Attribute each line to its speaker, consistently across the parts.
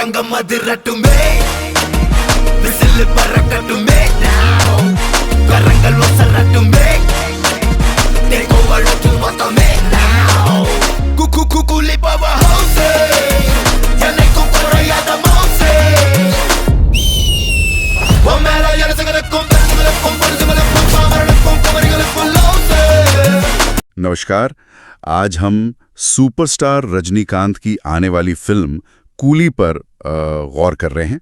Speaker 1: அரங்கம் அதிரட்டுமே whistle பறக்கட்டுமே now கரங்கள் வசரட்டுமே தேக்கோ வழக்கு மொத்தமே now கூலி பவர் ஹவுஸே என்னைக்கும் குறையாத மவுஸே உன் மேல எனசுகளுக்கும் தனிகளுக்கும் பொருசுகளுக்கும் பாமரனுக்கும் குமரிகளுக்கும் லவுஸே।
Speaker 2: नमस्कार। आज हम सुपरस्टार रजनीकांत की आने वाली फिल्म कूली पर गौर कर रहे हैं।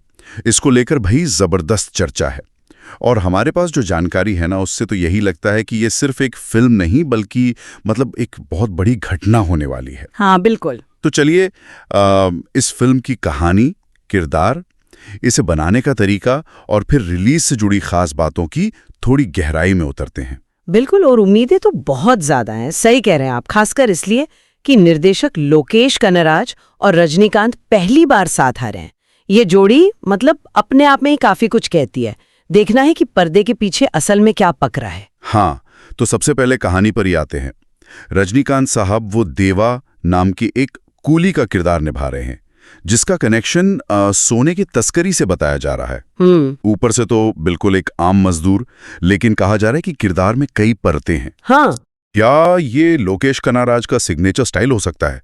Speaker 2: इसको लेकर भाई ज़बरदस्त चर्चा है और हमारे पास जो जानकारी है ना उससे तो यही लगता है कि ये सिर्फ एक फिल्म नहीं बल्कि मतलब एक बहुत बड़ी घटना होने वाली है।
Speaker 3: हाँ बिल्कुल।
Speaker 2: तो चलिए इस फिल्म की कहानी, किरदार, इसे बनाने का तरीका और फिर रिलीज से जुड़ी खास बातों की थोड़ी गहराई में उतरते हैं।
Speaker 3: बिल्कुल, और उम्मीदें तो बहुत ज्यादा हैं। सही कह रहे हैं आप, खासकर इसलिए कि निर्देशक लोकेश कनराज और रजनीकांत पहली बार साथ आ रहे हैं। ये जोड़ी मतलब अपने आप में ही काफी कुछ कहती है। देखना है कि पर्दे के पीछे असल में क्या पक रहा है।
Speaker 2: हाँ, तो सबसे पहले कहानी पर ही आते हैं। रजनीकांत साहब वो देवा नाम की एक कूली का किरदार निभा रहे हैं जिसका कनेक्शन सोने की तस्करी से बताया जा रहा है। ऊपर से तो बिल्कुल एक आम मजदूर, लेकिन कहा जा रहा है कि किरदार में कई परतें हैं।
Speaker 3: हाँ।
Speaker 2: क्या ये लोकेश कनाराज का सिग्नेचर स्टाइल हो सकता है?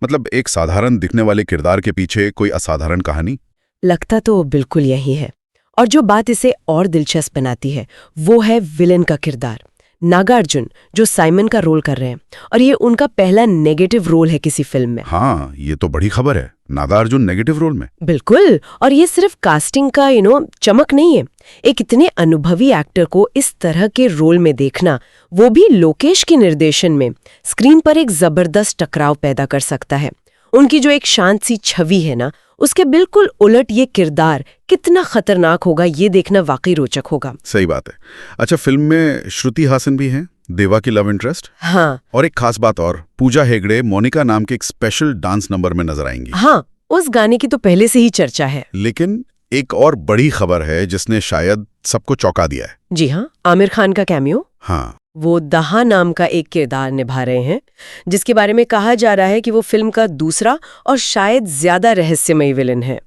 Speaker 2: मतलब एक साधारण दिखने वाले किरदार के पीछे कोई असाधारण कहानी?
Speaker 3: लगता तो बिल्कुल यही है। और जो बात इसे और दिलचस्प बनाती है वो है विलेन का किरदार, नागार्जुन, जो साइमन का रोल कर रहे हैं। और ये उनका पहला नेगेटिव रोल है किसी फिल्म में।
Speaker 2: हाँ, ये तो बड़ी खबर है, नागार्जुन नेगेटिव रोल में।
Speaker 3: बिल्कुल, और ये सिर्फ कास्टिंग का चमक नहीं है। एक इतने अनुभवी एक्टर को इस तरह के रोल में देखना, वो भी लोकेश के निर्देशन में, स्क्रीन पर एक जबरदस्त टकराव पैदा कर सकता है। उनकी जो एक शांत सी छवि है ना, उसके बिल्कुल उलट ये किरदार कितना खतरनाक होगा, ये देखना वाकई रोचक होगा।
Speaker 2: सही बात है। अच्छा, फिल्म में श्रुति हासन भी हैं, देवा की लव इंटरेस्ट।
Speaker 3: हाँ।
Speaker 2: और एक खास बात और, पूजा हेगड़े मोनिका नाम के एक स्पेशल डांस नंबर में नजर आएंगी।
Speaker 3: हाँ, उस गाने की तो पहले से ही चर्चा है।
Speaker 2: लेकिन एक और बड़ी खबर है जिसने शायद सबको चौंका दिया है।
Speaker 3: जी हाँ, आमिर खान का कैमियो।
Speaker 2: हाँ,
Speaker 3: वो दहा नाम का एक किरदार निभा रहे हैं जिसके बारे में कहा जा रहा है कि वो फिल्म का दूसरा और शायद ज्यादा रहस्यमयी विलन है।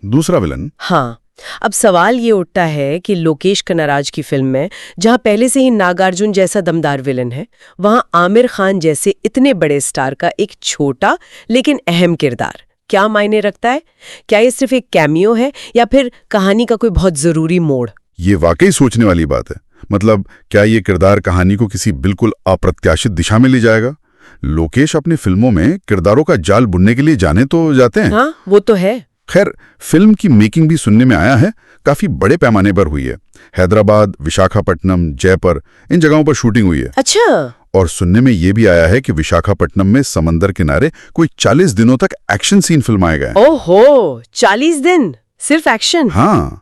Speaker 2: दूसरा विलन?
Speaker 3: हाँ। अब सवाल ये उठता है कि लोकेश कनराज की फिल्म में जहां पहले से ही नागार्जुन जैसा दमदार विलन है, वहां आमिर खान जैसे इतने बड़े स्टार का एक छोटा लेकिन अहम किरदार क्या मायने रखता है? क्या ये सिर्फ एक कैमियो है या फिर कहानी का कोई बहुत जरूरी मोड़?
Speaker 2: ये वाकई सोचने वाली बात है। मतलब क्या ये किरदार कहानी को किसी बिल्कुल अप्रत्याशित दिशा में ले जाएगा? लोकेश अपनी फिल्मों में किरदारों का जाल बुनने के लिए जाने तो जाते हैं।
Speaker 3: हाँ, वो तो है।
Speaker 2: खैर, फिल्म की मेकिंग भी सुनने में आया है काफी बड़े पैमाने पर हुई है। हैदराबाद, विशाखापट्टनम, जयपुर, इन जगहों पर शूटिंग हुई है।
Speaker 3: अच्छा।
Speaker 2: और सुनने में ये भी आया है कि विशाखापट्टनम में समंदर किनारे कोई 40 दिनों तक एक्शन सीन फिल्माए गए।
Speaker 3: ओहो, 40 दिन सिर्फ एक्शन?
Speaker 2: हाँ,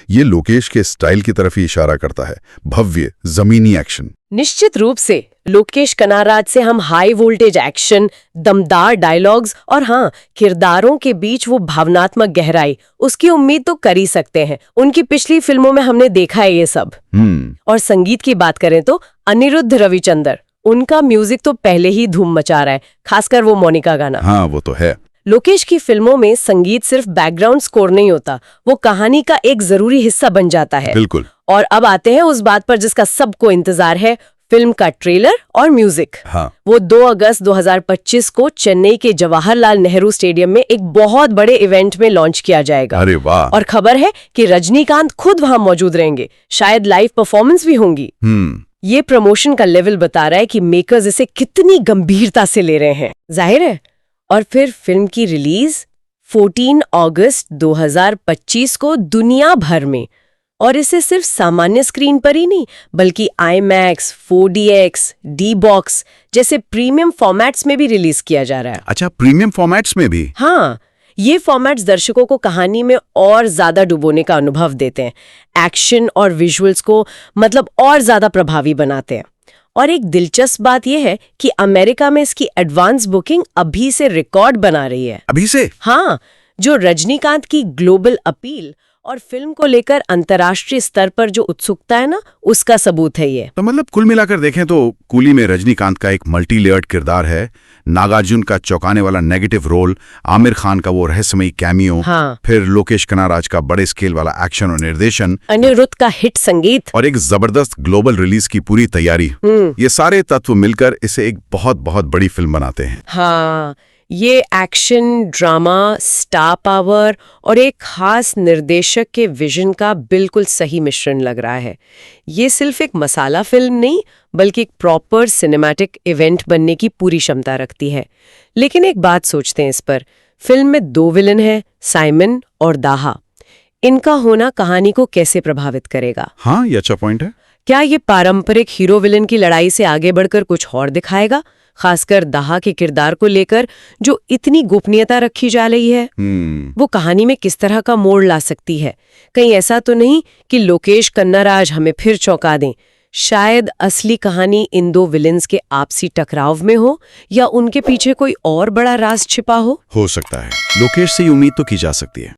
Speaker 2: ये लोकेश के स्टाइल की तरफ ही इशारा करता है, भव्य जमीनी एक्शन।
Speaker 3: निश्चित रूप से लोकेश कनाराज से हम हाई वोल्टेज एक्शन, दमदार डायलॉग्स और हाँ, किरदारों के बीच वो भावनात्मक गहराई, उसकी उम्मीद तो कर ही सकते हैं। उनकी पिछली फिल्मों में हमने देखा है ये सब। और संगीत की बात करें तो अनिरुद्ध रविचंद्र, उनका म्यूजिक तो पहले ही धूम मचा रहा है, खासकर वो मोनिका गाना।
Speaker 2: हाँ, वो तो है।
Speaker 3: लोकेश की फिल्मों में संगीत सिर्फ बैकग्राउंड स्कोर नहीं होता, वो कहानी का एक जरूरी हिस्सा बन जाता है।
Speaker 2: बिल्कुल।
Speaker 3: और अब आते हैं उस बात पर जिसका सबको इंतजार है, फिल्म का ट्रेलर और म्यूजिक।
Speaker 2: हाँ।
Speaker 3: वो 2 अगस्त 2025 को चेन्नई के जवाहरलाल नेहरू स्टेडियम में एक बहुत बड़े इवेंट में लॉन्च किया जाएगा।
Speaker 2: अरे वाह।
Speaker 3: और खबर है कि रजनीकांत खुद वहां मौजूद रहेंगे, शायद लाइव परफॉर्मेंस भी होंगी। ये प्रमोशन का लेवल बता रहा है कि मेकर्स इसे कितनी गंभीरता से ले रहे हैं, जाहिर है। और फिर फिल्म की रिलीज 14 अगस्त 2025 को दुनिया भर में, और इसे सिर्फ सामान्य स्क्रीन पर ही नहीं बल्कि IMAX, 4DX, D-Box जैसे प्रीमियम फॉर्मेट्स में भी रिलीज किया जा रहा है।
Speaker 2: अच्छा, प्रीमियम फॉर्मेट्स में भी?
Speaker 3: हाँ, ये फॉर्मेट्स दर्शकों को कहानी में और ज्यादा डुबोने का अनुभव देते हैं, एक्शन और विजुअल्स को मतलब और ज्यादा प्रभावी बनाते हैं। और एक दिलचस्प बात यह है कि अमेरिका में इसकी एडवांस बुकिंग अभी से रिकॉर्ड बना रही है।
Speaker 2: अभी से?
Speaker 3: हाँ, जो रजनीकांत की ग्लोबल अपील और फिल्म को लेकर अंतर्राष्ट्रीय स्तर पर जो उत्सुकता है ना, उसका सबूत है ये।
Speaker 2: तो मतलब कुल मिलाकर देखें तो कूली में रजनीकांत का एक मल्टी लेयर्ड किरदार है। नागार्जुन का चौंकाने वाला नेगेटिव रोल, आमिर खान का वो रहस्यमयी कैमियो,
Speaker 3: हाँ।
Speaker 2: फिर लोकेश कनाराज का बड़े स्केल वाला एक्शन और निर्देशन,
Speaker 3: अनिरुद्ध का हिट संगीत
Speaker 2: और एक जबरदस्त ग्लोबल रिलीज की पूरी तैयारी, ये सारे तत्व मिलकर इसे एक बहुत बहुत बड़ी फिल्म बनाते हैं।
Speaker 3: हाँ, ये एक्शन, ड्रामा, स्टार पावर और एक खास निर्देशक के विजन का बिल्कुल सही मिश्रण लग रहा है। ये सिर्फ एक मसाला फिल्म नहीं, बल्कि एक प्रॉपर सिनेमैटिक इवेंट बनने की पूरी क्षमता रखती है। लेकिन एक बात सोचते हैं इस पर, फिल्म में 2 विलन हैं, साइमन और दाहा। इनका होना कहानी को कैसे प्रभावित करेगा?
Speaker 2: हाँ, ये अच्छा पॉइंट है।
Speaker 3: क्या ये पारंपरिक हीरो विलन की लड़ाई से आगे बढ़कर कुछ और दिखाएगा, खासकर दाहा के किरदार को लेकर जो इतनी गोपनीयता रखी जा रही है? वो कहानी में किस तरह का मोड़ ला सकती है? कहीं ऐसा तो नहीं कि लोकेश कन्नाराज हमें फिर चौंका दें? शायद असली कहानी इन 2 विलेंस के आपसी टकराव में हो, या उनके पीछे कोई और बड़ा राज छिपा हो
Speaker 2: सकता है। लोकेश से उम्मीद तो की जा सकती है।